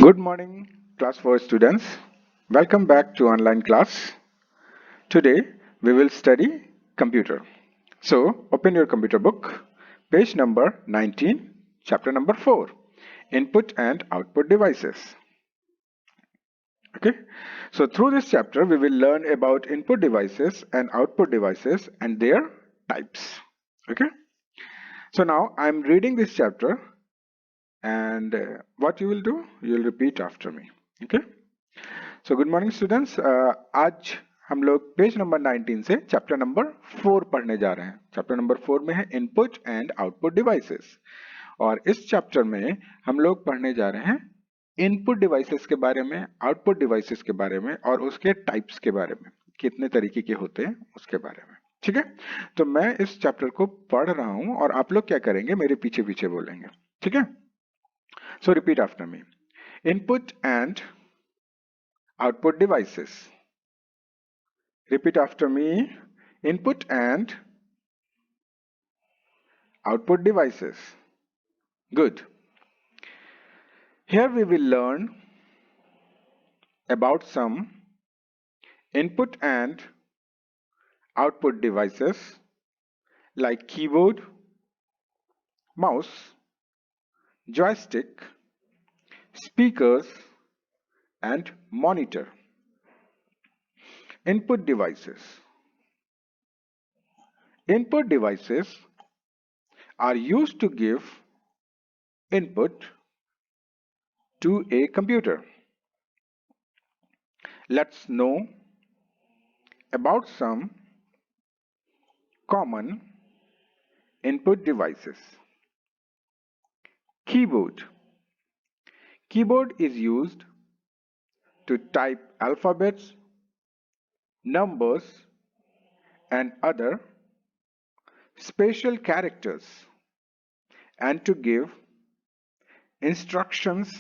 Good morning, class 4 students. Welcome back to online class. Today we will study computer. So open your computer book, page number 19, chapter number 4, input and output devices. Okay, so through this chapter we will learn about input devices and output devices and their types. Okay, so now I'm reading this chapter and what you will do, you will repeat after me. Okay. So good morning students, आज हम लोग page number 19 से chapter number 4 पढ़ने जा रहे हैं। Chapter number 4 में है इनपुट एंड आउटपुट डिवाइसेस और इस चैप्टर में हम लोग पढ़ने जा रहे हैं इनपुट डिवाइसेस के बारे में, आउटपुट डिवाइसेस के बारे में और उसके टाइप्स के बारे में, कितने तरीके के होते हैं उसके बारे में। ठीक है, तो मैं इस चैप्टर को पढ़ रहा हूं और आप लोग क्या करेंगे, मेरे पीछे पीछे बोलेंगे। ठीक है, सो repeat after me. Input and output devices. Repeat after me. Input and output devices. Good. Here we will learn about some input and output devices like keyboard, mouse, joystick, speakers and monitor. Input devices. Input devices are used to give input to a computer. Let's know about some common input devices. Keyboard. Keyboard is used to type alphabets, numbers and other special characters and to give instructions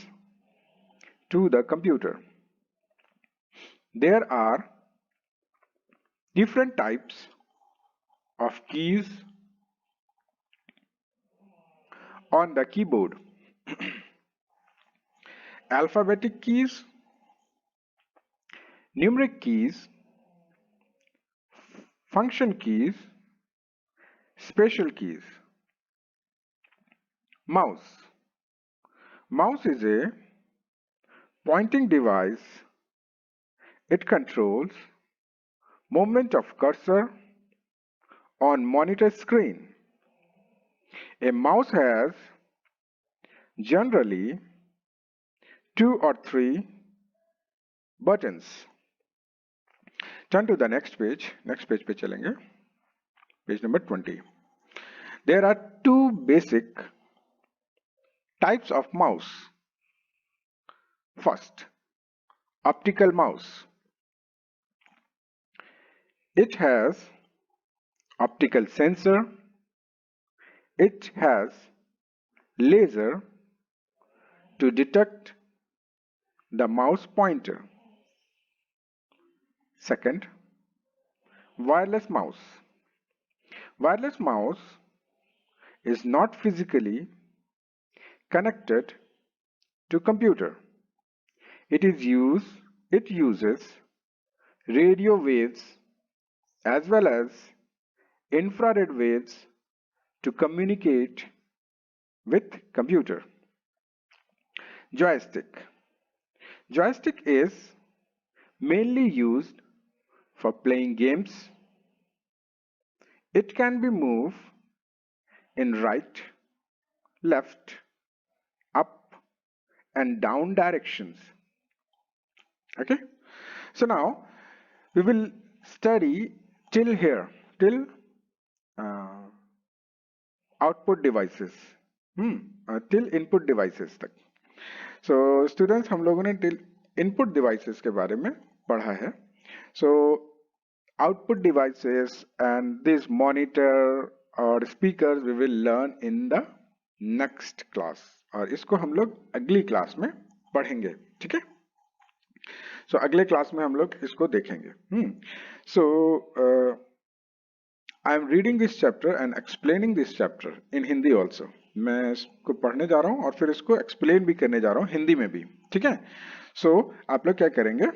to the computer. There are different types of keys on the keyboard. Alphabetic keys, numeric keys, function keys, special keys. Mouse. Mouse is a pointing device. It controls movement of cursor on monitor screen. A mouse has generally 2 or 3 buttons. Turn to the next page. Next page पे चलेंगे. Page number 20. There are 2 basic types of mouse. First, optical mouse. It has optical sensor. It has laser to detect the mouse pointer. Second, wireless mouse. Wireless mouse is not physically connected to computer. It uses radio waves as well as infrared waves to communicate with computer. Joystick. Joystick is mainly used for playing games. It can be moved in right, left, up and down directions. Okay, so now we will study till here, till output devices, till input devices तक. So students, हम लोगों ने till input devices के बारे में पढ़ा है. So output devices and this monitor और speakers we will learn in the next class और इसको हम लोग अगली क्लास में पढ़ेंगे. ठीक है, सो अगले क्लास में हम लोग इसको देखेंगे. सो I am reading this chapter and explaining this chapter in Hindi also. मैं इसको पढ़ने जा रहा हूँ और फिर इसको एक्सप्लेन भी करने जा रहा हूँ हिंदी में भी, ठीक है। सो आप लोग क्या करेंगे,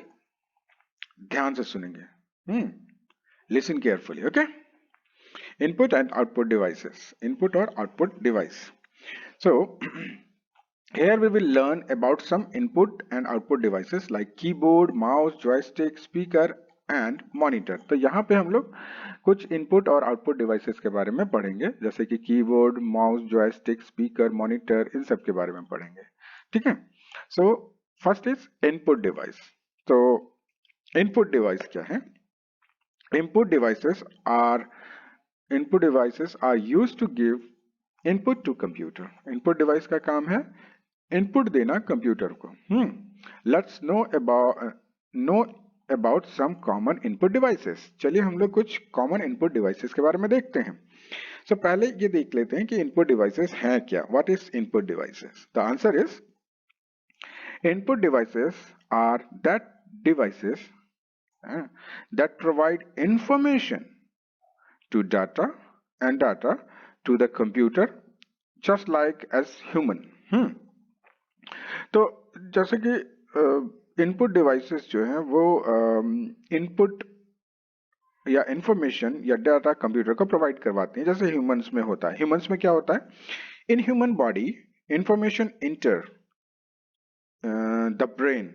ध्यान से सुनेंगे, listen carefully, okay. Input and output devices, input और output device. So here we will learn about some input and output devices like keyboard, mouse, joystick, speaker and monitor। तो यहाँ पे हम लोग कुछ इनपुट और आउटपुट डिवाइसेस के बारे में पढ़ेंगे, जैसे कि keyboard, mouse, joystick, speaker, monitor, इन सब के बारे में पढ़ेंगे, ठीक है। So first is input device. तो इनपुट डिवाइस क्या है? Input devices are used to give input to computer. Input device का काम है इनपुट देना कंप्यूटर को। Let's know about some common input devices. चलिए हम लोग कुछ कॉमन इनपुट डिवाइसेस के बारे में देखते हैं। सो पहले ये देख लेते हैं कि इनपुट डिवाइसेस हैं क्या। What is input devices? The answer is input devices are that devices that provide information to data to the computer just like as human। तो जैसे कि इनपुट डिवाइसेस जो हैं वो इनपुट या इंफॉर्मेशन या डाटा कंप्यूटर को प्रोवाइड करवाती हैं, जैसे ह्यूमंस में होता है। ह्यूमंस में क्या होता है? In human body information enter the brain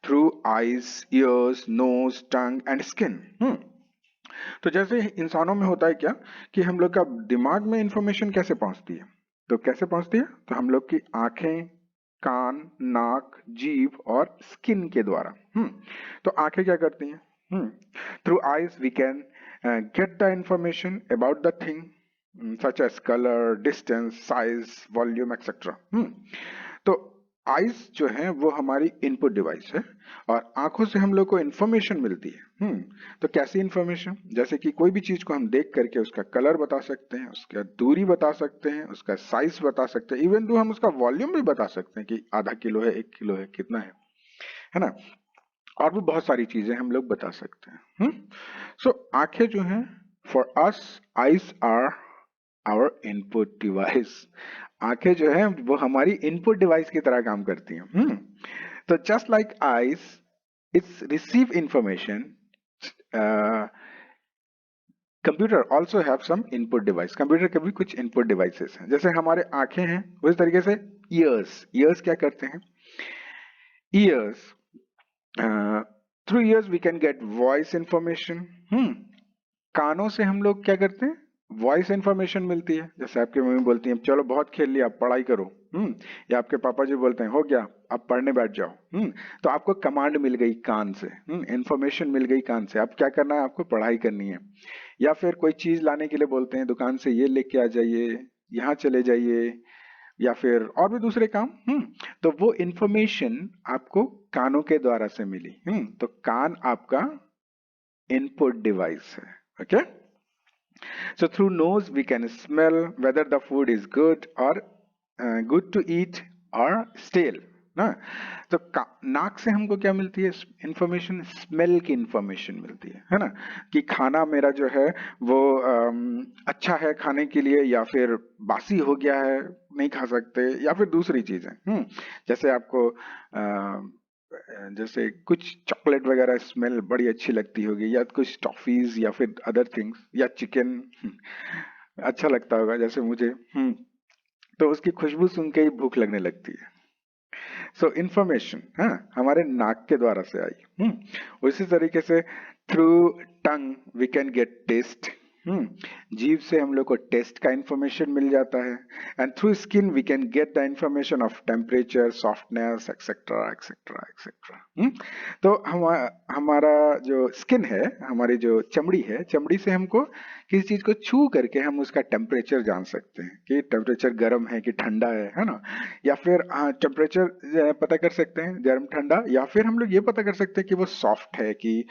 through eyes, ears, nose, tongue and skin. तो जैसे इंसानों में होता है क्या कि हम लोग का दिमाग में इंफॉर्मेशन कैसे पहुंचती है? तो कैसे पहुंचती है? तो हम लोग की आंखें, कान, नाक, जीभ और स्किन के द्वारा। तो आंखें क्या करती हैं? Through eyes we can get the information about the thing such as colour, distance, size, volume etcetera. तो आईज जो है वो हमारी इनपुट डिवाइस है और आंखों से हम लोग को इंफॉर्मेशन मिलती है। तो कैसी इंफॉर्मेशन? जैसे कि कोई भी चीज को हम देख करके उसका कलर बता सकते हैं, उसका दूरी बता सकते हैं, उसका साइज बता सकते हैं, इवन तो हम उसका वॉल्यूम भी बता सकते हैं कि आधा किलो है, 1 किलो है, कितना है ना। और भी बहुत सारी चीजें हम लोग बता सकते हैं। सो आंखें जो हैं, for us eyes are our input device. आंखें जो है वो हमारी इनपुट डिवाइस की तरह काम करती हैं। तो just like eyes it's receive information, computer also have some input device. Computer के भी कुछ इनपुट डिवाइसेस हैं। जैसे हमारे आंखें हैं उस तरीके से ईयर्स क्या करते हैं? Ears through ears we can get voice information. कानों से हम लोग क्या करते हैं? वॉइस इंफॉर्मेशन मिलती है। जैसे आपकी मम्मी बोलती है चलो बहुत खेल लिया, अब पढ़ाई करो। या आपके पापा जी बोलते हैं हो गया, अब पढ़ने बैठ जाओ। तो आपको कमांड मिल गई कान से, इंफॉर्मेशन मिल गई कान से, अब क्या करना है? आपको पढ़ाई करनी है। या फिर कोई चीज लाने के लिए बोलते हैं दुकान से, ये लेके आ जाइए, यहाँ चले जाइए, या फिर और भी दूसरे काम। तो वो इंफॉर्मेशन आपको कानों के द्वारा से मिली। तो कान आपका इनपुट डिवाइस है, okay. So through nose we can smell whether the food is good or good to eat or stale ना। तो नाक से हमको क्या मिलती है इंफॉर्मेशन? स्मेल की इंफॉर्मेशन मिलती है ना, कि खाना मेरा जो है वो अच्छा है खाने के लिए या फिर बासी हो गया है, नहीं खा सकते, या फिर दूसरी चीजें। जैसे आपको जैसे कुछ चॉकलेट वगैरह स्मेल बड़ी अच्छी लगती होगी, या कुछ टॉफीज या फिर अदर थिंग्स, या चिकन अच्छा लगता होगा जैसे मुझे। तो उसकी खुशबू सुन के ही भूख लगने लगती है। सो इंफॉर्मेशन हमारे नाक के द्वारा से आई। उसी तरीके से through tongue we can get taste. जीभ से हम लोग को टेस्ट का इंफॉर्मेशन मिल जाता है। And through skin we can get the information of temperature, softness etcetera etcetera etcetera. तो हमारा जो स्किन है, हमारी जो चमड़ी है, चमड़ी से हमको किसी चीज को छू करके हम उसका टेम्परेचर जान सकते हैं कि टेम्परेचर गर्म है कि ठंडा है ना। या फिर टेम्परेचर पता कर सकते हैं गर्म ठंडा, या फिर हम लोग ये पता कर सकते हैं कि वो सॉफ्ट है कि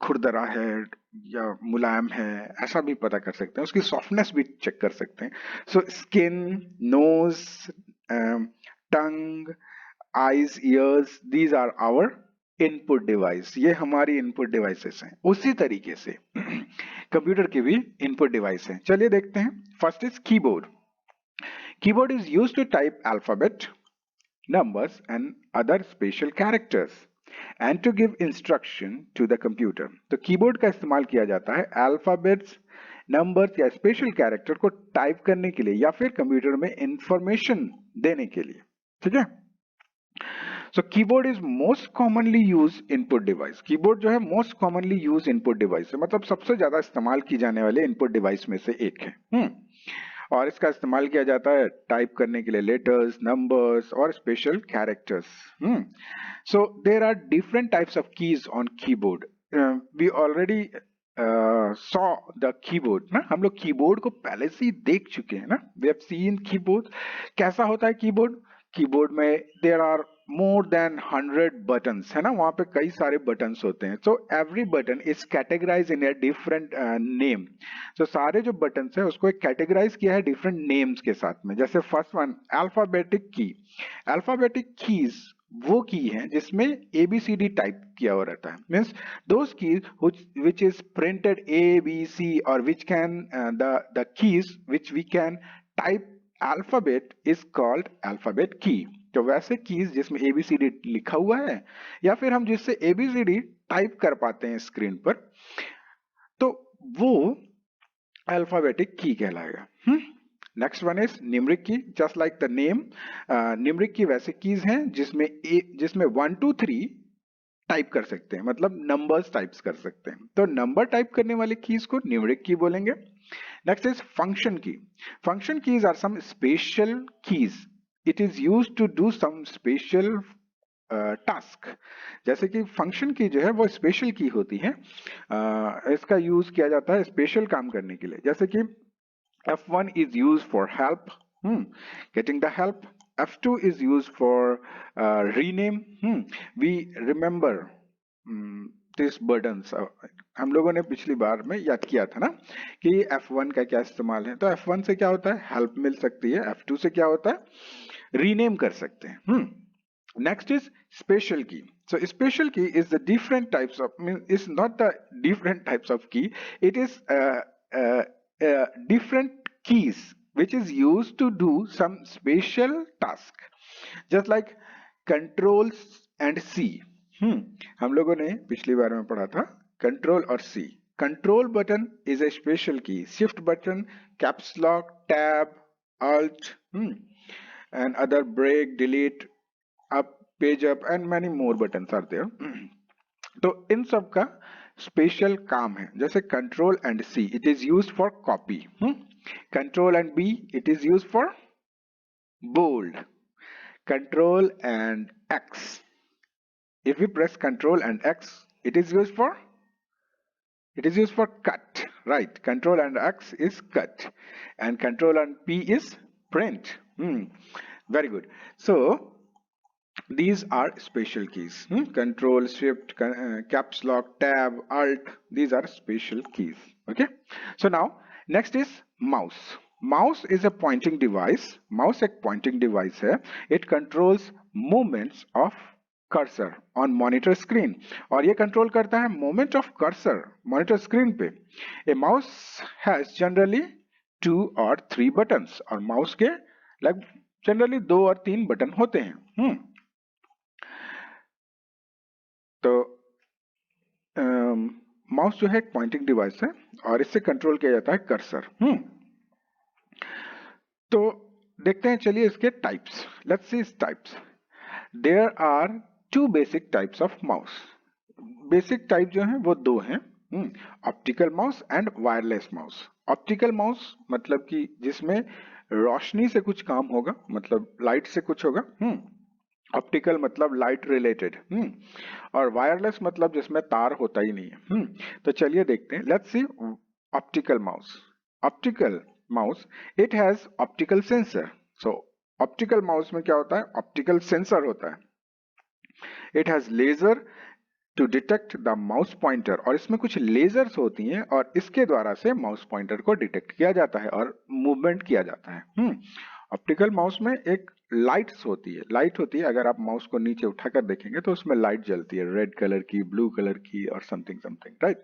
खुरदरा है या मुलायम है, ऐसा भी पता कर सकते हैं। उसकी सॉफ्टनेस भी चेक कर सकते हैं। So skin, nose, tongue, eyes, ears, these are our input device. ये हमारी इनपुट डिवाइसेस हैं। उसी तरीके से कंप्यूटर की भी इनपुट डिवाइस है। चलिए देखते हैं। First is keyboard. Keyboard is used to type alphabet, numbers and other special characters and to give instruction to the computer. तो कीबोर्ड का इस्तेमाल किया जाता है अल्फाबेट्स, नंबर्स या स्पेशल कैरेक्टर को टाइप करने के लिए या फिर कंप्यूटर में इंफॉर्मेशन देने के लिए. ठीक है. So keyboard is most commonly used input device. Keyboard जो है most commonly used input device है, मतलब सबसे ज्यादा इस्तेमाल की जाने वाले input device में से एक है. और इसका इस्तेमाल किया जाता है टाइप करने के लिए लेटर्स, नंबर्स और special characters. So there are different types of keys on keyboard. We already saw the keyboard ना, हम लोग कीबोर्ड को पहले से ही देख चुके हैं ना. We have seen keyboard. कैसा होता है कीबोर्ड? कीबोर्ड में there are more than 100 buttons है ना, वहां पे कई सारे बटन्स होते हैं. So every button is categorize in a different name. तो सारे जो बटन्स है उसको एक कैटेगराइज किया है डिफरेंट नेम्स के साथ में. जैसे फर्स्ट वन अल्फाबेटिक की. अल्फाबेटिक कीज वो की है जिसमें ABCD टाइप किया हुआ रहता है. Means those keys which is printed A B C or which can the keys which we can type alphabet is called alphabet key. तो वैसे कीज जिसमें ABCD लिखा हुआ है या फिर हम जिससे ABCD टाइप कर पाते हैं स्क्रीन पर, तो वो अल्फाबेटिक की कहलाएगा. नेक्स्ट वन इज न्यूमेरिक की. Just like the name, numeric की वैसे कीज हैं जिसमें 1 2 3 टाइप कर सकते हैं, मतलब नंबर्स टाइप्स कर सकते हैं. तो नंबर टाइप करने वाले कीज को न्यूमेरिक की बोलेंगे. Next is function key. Function keys are some special keys. It is used to do some special task. जैसे कि फंक्शन की जो है वो स्पेशल की होती है. इसका यूज किया जाता है स्पेशल काम करने के लिए. जैसे कि F1 is used for help, getting the help. F2 is used for rename. We remember these burdens. हम लोगों ने पिछली बार में याद किया था ना कि F1 का क्या इस्तेमाल है. तो F1 से क्या होता है? हेल्प मिल सकती है. F2 से क्या होता है? रीनेम कर सकते हैं. Next is special key. So special key is the different types of, it's not the different types of key. It is different keys which is used to do some special task. Just like controls and C. हम लोगों ने पिछली बार में पढ़ा था control और C. Control button is a special key. Shift button, caps lock, tab, alt, and other break, delete, up, page up and many more buttons are there. तो इन सब का स्पेशल काम है. जैसे control and C, it is used for copy. Control and B, it is used for bold. Control and X, if we press control and X, it is used for cut, right? Control and X is cut and control and P is print. Very good. So these are special keys. Control, shift, caps lock, tab, alt, these are special keys. Okay. So now next is mouse. Mouse is a pointing device. Mouse एक pointing device है. It controls movements of cursor on monitor screen. और ये control करता है movement of cursor monitor screen पे. A mouse has generally 2 or 3 buttons. और mouse के generally 2 और 3 बटन होते हैं. तो माउस जो है एक पॉइंटिंग डिवाइस है और इससे कंट्रोल किया जाता है कर्सर. तो देखते हैं, चलिए इसके types. Let's see types. There are 2 basic types of mouse. Basic type जो है वो 2 हैं, optical mouse and wireless mouse. Optical mouse मतलब कि जिसमें रोशनी से कुछ काम होगा, मतलब लाइट से कुछ होगा. ऑप्टिकल मतलब लाइट रिलेटेड. और वायरलेस मतलब जिसमें तार होता ही नहीं है. तो चलिए देखते हैं. Let's see optical mouse. Optical mouse, it has optical sensor. So optical mouse में क्या होता है? ऑप्टिकल सेंसर होता है. It has laser to detect the mouse pointer. और इसमें कुछ लेजर्स होती हैं और इसके द्वारा से माउस पॉइंटर को डिटेक्ट किया जाता है और मूवमेंट किया जाता है. ऑप्टिकल माउस में एक लाइट्स होती है. लाइट होती है, अगर आप माउस को नीचे उठाकर देखेंगे तो उसमें लाइट जलती है, रेड कलर की, ब्लू कलर की और समथिंग, राइट?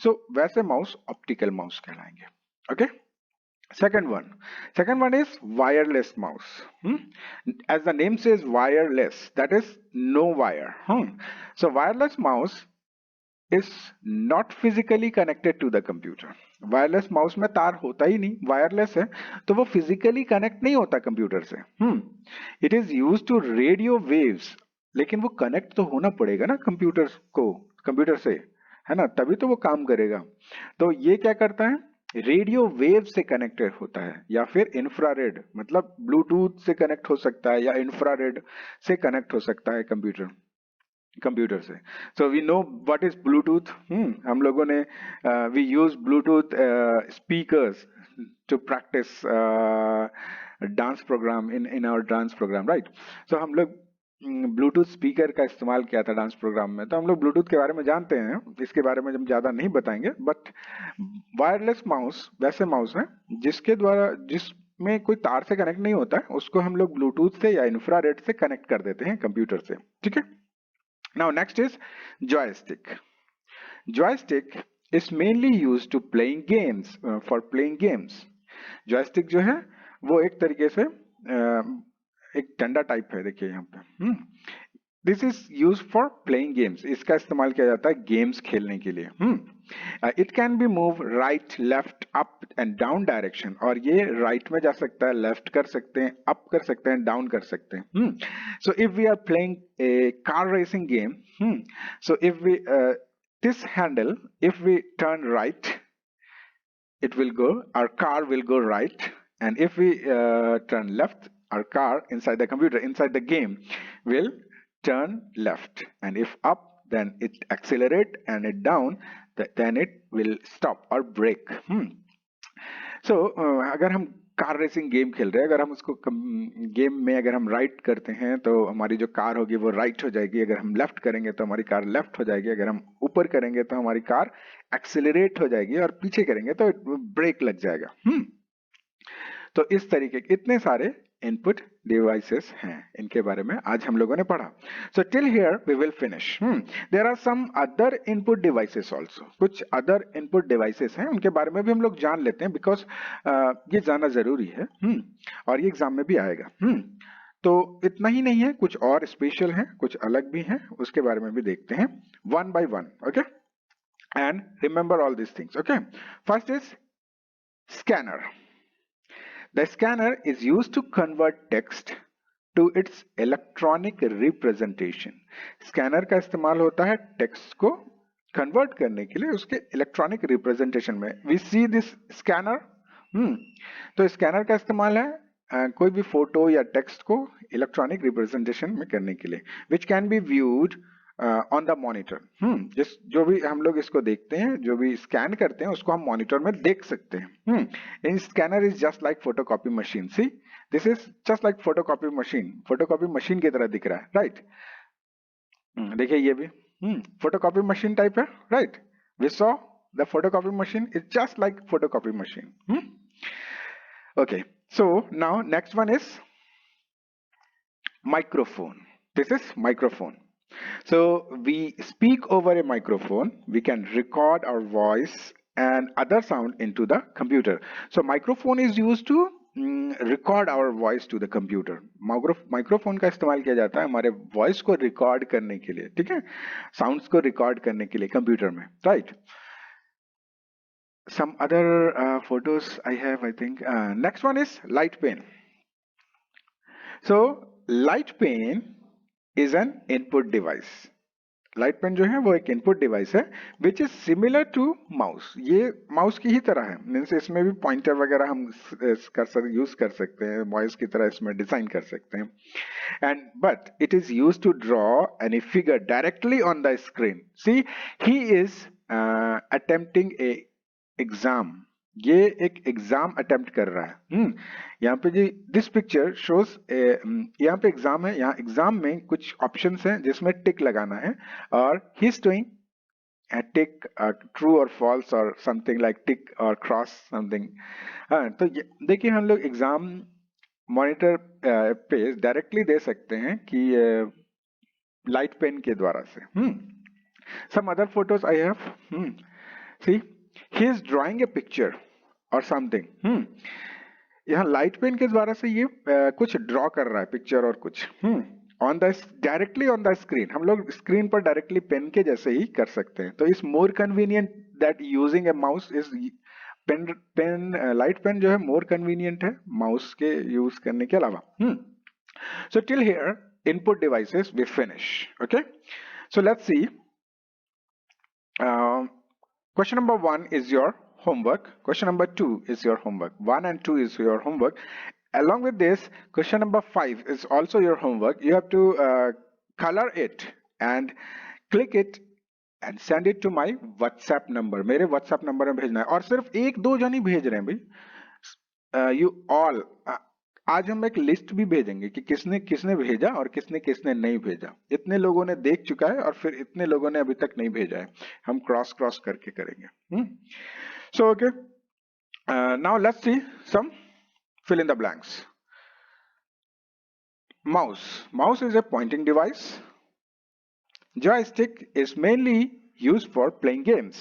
सो वैसे माउस ऑप्टिकल माउस कहलाएंगे. Okay. Second one is wireless mouse. As the name says, wireless, that is no wire. So wireless mouse is not physically connected to the computer. Wireless mouse में तार होता ही नहीं, wireless है तो वो physically connect नहीं होता कंप्यूटर से. It is use to radio waves, लेकिन वो कनेक्ट तो होना पड़ेगा ना कंप्यूटर को, कंप्यूटर से, है ना, तभी तो वो काम करेगा. तो ये क्या करता है, रेडियो वेव से कनेक्टेड होता है, या फिर इंफ्रारेड, मतलब ब्लूटूथ से कनेक्ट हो सकता है या इंफ्रारेड से कनेक्ट हो सकता है कंप्यूटर से. So we know what is Bluetooth. हम लोगों ने we use Bluetooth speakers to practice dance program in our dance program, right. So हम लोग ब्लूटूथ स्पीकर का इस्तेमाल किया था डांस प्रोग्राम में, तो हम लोग ब्लूटूथ के बारे में जानते हैं, इसके बारे में हम ज्यादा नहीं बताएंगे. बट वायरलेस माउस वैसे माउस है जिसके द्वारा, जिसमें कोई तार से कनेक्ट नहीं होता है, उसको हम लोग ब्लूटूथ से या इंफ्रारेड से कनेक्ट कर देते हैं कंप्यूटर से. ठीक है. Now next is joystick. Joystick is mainly used to playing games, for playing games. Joystick जो है वो एक तरीके से एक डंडा टाइप है, देखिए यहाँ पे. This is use for playing games. इसका इस्तेमाल किया जाता है गेम्स खेलने के लिए. It can be move right, left, up and down direction. और ये राइट में जा सकता है, लेफ्ट कर सकते हैं, अप कर सकते हैं, डाउन कर सकते हैं. So if we are playing a car racing game, so if we this handle, if we turn right, it will go, our car will go right, and if we turn left, our car inside the computer, inside the game, will turn left, and if up, then it accelerate, and it down, then it will stop or brake. So अगर हम car racing game खेल रहे हैं, अगर हम उसको game में अगर हम राइट करते हैं तो हमारी जो कार होगी वो राइट हो जाएगी, अगर हम लेफ्ट करेंगे तो हमारी कार लेफ्ट हो जाएगी, अगर हम ऊपर करेंगे तो हमारी कार एक्सेलरेट हो जाएगी, और पीछे करेंगे तो ब्रेक लग जाएगा. तो इस तरीके के इतने सारे इनपुट डिवाइसेस हैं, इनके बारे में आज हम लोगों ने पढ़ा. So till here we will finish. There are some other input devices also. कुछ अदर इनपुट डिवाइसेस हैं, उनके बारे में भी हम लोग जान लेते हैं, बिकॉज ये जानना जरूरी है. और ये एग्जाम में भी आएगा. तो इतना ही नहीं है, कुछ और स्पेशल हैं, कुछ अलग भी हैं, उसके बारे में भी देखते हैं one by one. Okay, and remember all this things. Okay, first is scanner. The scanner is used to convert text to its electronic representation. Scanner का इस्तेमाल होता है टेक्स्ट को कन्वर्ट करने के लिए उसके इलेक्ट्रॉनिक रिप्रेजेंटेशन में. We see this scanner. तो स्कैनर का इस्तेमाल है कोई भी फोटो या टेक्स्ट को इलेक्ट्रॉनिक रिप्रेजेंटेशन में करने के लिए, which can be viewed on the monitor. जो भी हम लोग इसको देखते हैं, जो भी स्कैन करते हैं, उसको हम मॉनिटर में देख सकते हैं. In scanner is just like photocopy machine. See, this is just like photocopy machine. Photocopy machine की तरह दिख रहा है, राइट. देखिए ये भी फोटोकॉपी मशीन टाइप है, right. We saw the photocopy machine is just like photocopy machine. Okay, so now next one is microphone. This is microphone. So we speak over a microphone. We can record our voice and other sound into the computer. So microphone is used to record our voice to the computer. Microphone का इस्तेमाल किया जाता है हमारे voice को record करने के लिए, ठीक है, साउंड्स को रिकॉर्ड करने के लिए कंप्यूटर में, right. Some other photos I have, I think. Next one is light pen. So light pen is an input device. Light pen जो है वो एक इनपुट डिवाइस है which is similar to mouse. ये माउस की ही तरह है, मीन्स इसमें भी पॉइंटर वगैरह हम यूज कर सकते हैं, माउस की तरह इसमें डिजाइन कर सकते हैं. And but it is use to draw any figure directly on the screen. See, he is attempting a exam. ये एक एग्जाम अटेम्प्ट कर रहा है. यहाँ पे जी दिस पिक्चर शोज, यहाँ पे एग्जाम है, यहाँ एग्जाम में कुछ ऑप्शंस हैं जिसमें टिक लगाना है, और he is doing tick true और फॉल्स और समथिंग लाइक टिक और क्रॉस समथिंग. तो देखिए हम लोग एग्जाम मॉनिटर पे डायरेक्टली दे सकते हैं कि लाइट पेन के द्वारा से. Some other photos I have. See, he is drawing a picture और समथिंग। यहाँ लाइट पेन के द्वारा से ये कुछ ड्रॉ कर रहा है पिक्चर और कुछ on the directly on the screen. हम लोग स्क्रीन पर डायरेक्टली पेन के जैसे ही कर सकते हैं। तो is more convenient that using a mouse is pen light pen जो है मोर कन्वीनियंट है माउस के यूज करने के अलावा। So till here input devices we finish. Okay, so let's see. Question number 1 is your homework. Question number 2 is your homework. 1 and 2 is your homework. Along with this, question number 5 is also your homework. You have to color it and click it and send it to my WhatsApp number. मेरे WhatsApp number में भेजना है। और सिर्फ एक दो जन ही भेज रहे हैं भाई। You all आज हम एक लिस्ट भी भेजेंगे कि किसने किसने भेजा और किसने किसने नहीं भेजा। इतने लोगों ने देख चुका है और फिर इतने लोगों ने अभी तक नहीं भेजा है। हम क्रॉस क्रॉस करके करेंगे। So okay, now let's see some fill in the blanks. Mouse is a pointing device. Joystick is mainly used for playing games.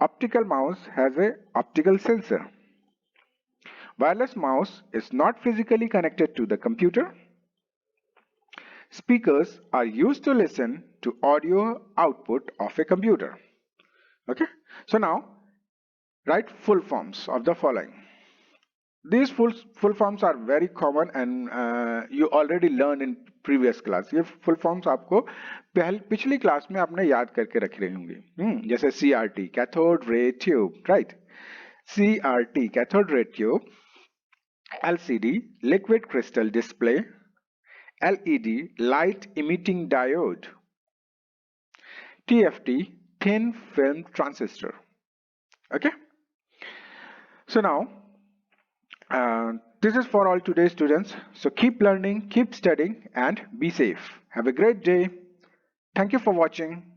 Optical mouse has a optical sensor. Wireless mouse is not physically connected to the computer. Speakers are used to listen to audio output of a computer. Okay, so now write full forms of the following. These full forms are very common and you already learned in previous class. ये full forms आपको पिछली class में आपने याद करके रखे होंगे। जैसे CRT cathode ray tube, right? CRT cathode ray tube, LCD liquid crystal display, LED light emitting diode, TFT thin film transistor. Okay, so now this is for all today's students. So keep learning, keep studying, and be safe. Have a great day. Thank you for watching.